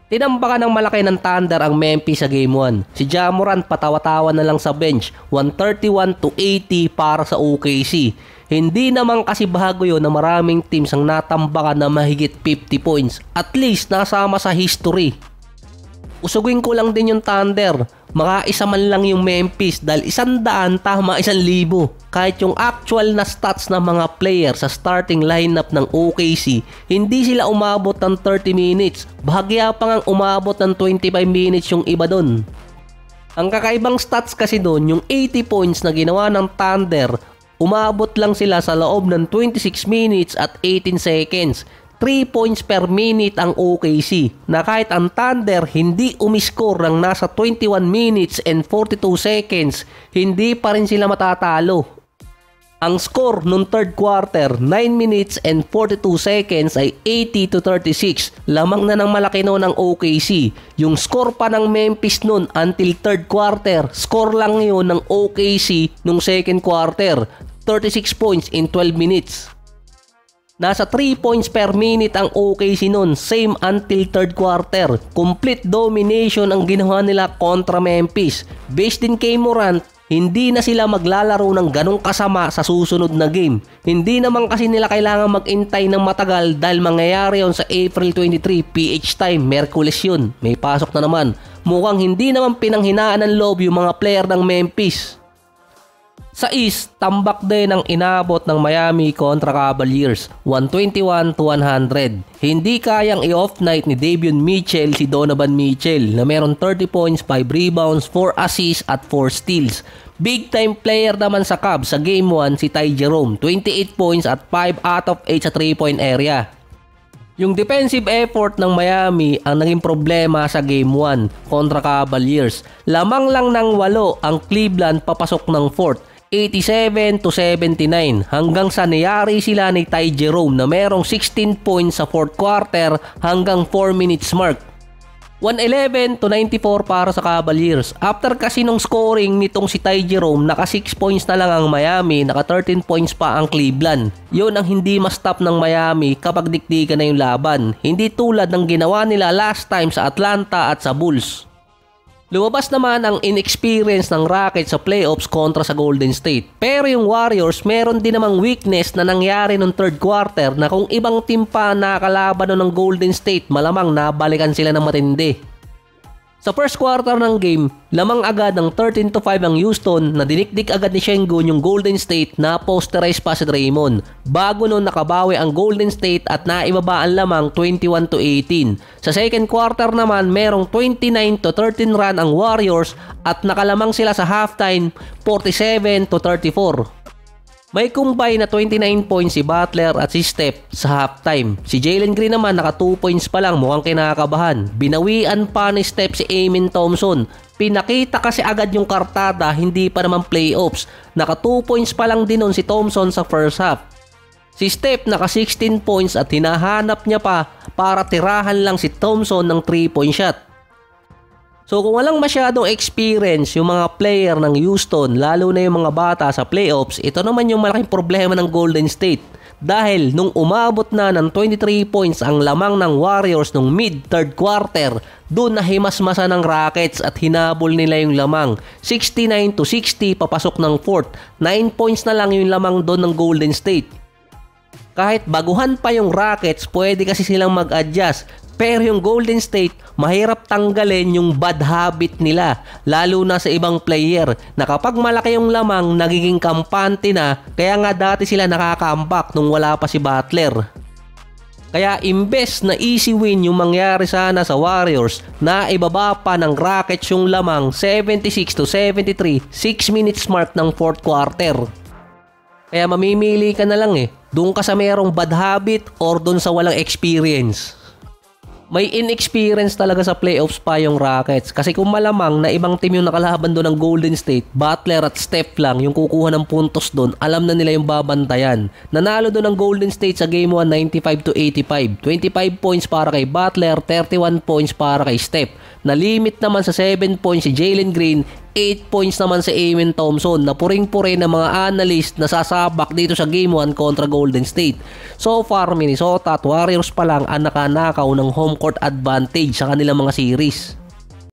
Tinambakan ng malaki ng Thunder ang Memphis sa Game 1. Si Ja Morant patawa-tawa na lang sa bench, 131-80 para sa OKC. Hindi naman kasi bago yun na maraming teams ang natambakan na mahigit 50 points. At least nasama sa history. Usugin ko lang din yung Thunder. Mga isa man lang yung Memphis dahil 100 tama 1,000. Kahit yung actual na stats ng mga player sa starting lineup ng OKC, hindi sila umabot ng 30 minutes. Bahagya pa ngang umabot ng 25 minutes yung iba doon. Ang kakaibang stats kasi doon, yung 80 points na ginawa ng Thunder, umabot lang sila sa loob ng 26 minutes at 18 seconds. 3 points per minute ang OKC na kahit ang Thunder hindi umiscore ng nasa 21 minutes and 42 seconds, hindi pa rin sila matatalo. Ang score nung third quarter, 9 minutes and 42 seconds ay 80-36. Lamang na ng malaki noon ng OKC. Yung score pa ng Memphis noon until third quarter, score lang yun ng OKC nung second quarter. 36 points in 12 minutes. Nasa 3 points per minute ang OKC noon, same until third quarter. Complete domination ang ginawa nila kontra Memphis. Based din kay Morant, hindi na sila maglalaro ng ganong kasama sa susunod na game. Hindi naman kasi nila kailangan mag-intay ng matagal dahil mangyayari yon sa April 23 PH time, Merkules yun. May pasok na naman. Mukhang hindi naman pinanghinaan ng loob yung mga player ng Memphis. Sa East, tambak din ang inabot ng Miami kontra Cavaliers, 121-100. Hindi kayang i-off night ni Davion Mitchell si Donovan Mitchell na meron 30 points, 5 rebounds, 4 assists at 4 steals. Big time player naman sa Cavs sa Game 1 si Ty Jerome, 28 points at 5 out of 8 sa 3-point area. Yung defensive effort ng Miami ang naging problema sa Game 1 kontra Cavaliers. Lamang lang ng 8 ang Cleveland papasok ng 4th. 87-79 hanggang sa niyari sila ni Ty Jerome na merong 16 points sa 4th quarter hanggang 4 minutes mark. 111-94 para sa Cavaliers. After kasi nung scoring nitong si Ty Jerome, naka 6 points na lang ang Miami, naka 13 points pa ang Cleveland. Yun ang hindi ma-stop ng Miami kapag dikdikan na yung laban. Hindi tulad ng ginawa nila last time sa Atlanta at sa Bulls. Lumabas naman ang inexperience ng Rockets sa playoffs kontra sa Golden State. Pero yung Warriors meron din namang weakness na nangyari nung third quarter na kung ibang team pa nakakalaban ng Golden State, malamang nabalikan sila ng matindi. Sa first quarter ng game, lamang agad ng 13-5 ang Houston na dinikdik agad ni Şengün yung Golden State na posterize pa si Draymond. Bago nun nakabawi ang Golden State at naibabaan lamang 21-18. Sa second quarter naman, merong 29-13 run ang Warriors at nakalamang sila sa halftime 47-34. May kumbay na 29 points si Butler at si Steph sa halftime. Si Jalen Green naman naka 2 points pa lang, mukhang kinakabahan. Binawian pa ni Steph si Amen Thompson. Pinakita kasi agad yung kartada, hindi pa naman playoffs. Naka 2 points pa lang din nun si Thompson sa first half. Si Steph naka 16 points at hinahanap niya pa para tirahan lang si Thompson ng 3-point shot. So kung walang masyadong experience yung mga player ng Houston, lalo na yung mga bata sa playoffs, ito naman yung malaking problema ng Golden State. Dahil nung umabot na ng 23 points ang lamang ng Warriors nung mid-third quarter, doon nahimasmasa ng Rockets at hinabol nila yung lamang. 69-60 papasok ng fourth. 9 points na lang yung lamang doon ng Golden State. Kahit baguhan pa yung Rockets, pwede kasi silang mag-adjust. Pero yung Golden State, mahirap tanggalin yung bad habit nila, lalo na sa ibang player na kapag malaki yung lamang, nagiging kampante na, kaya nga dati sila nakaka-comeback nung wala pa si Butler. Kaya imbes na easy win yung mangyari sana sa Warriors, na ibaba pa ng Rockets yung lamang 76-73, 6 minutes mark ng fourth quarter. Kaya mamimili ka na lang doon ka sa merong bad habit or doon sa walang experience. May inexperience talaga sa playoffs pa yung Rockets kasi kung malamang na ibang team yung nakalaban doon ng Golden State, Butler at Steph lang yung kukuha ng puntos doon, alam na nila yung babantayan. Nanalo doon ng Golden State sa Game 1 95-85, 25 points para kay Butler, 31 points para kay Steph. Nalimit naman sa 7 points si Jalen Green, 8 points naman si Amen Thompson na puring-puri ng mga analyst na sasabak dito sa Game 1 kontra Golden State. So far, Minnesota at Warriors pa lang ang nakanakaw ng home court advantage sa kanilang mga series.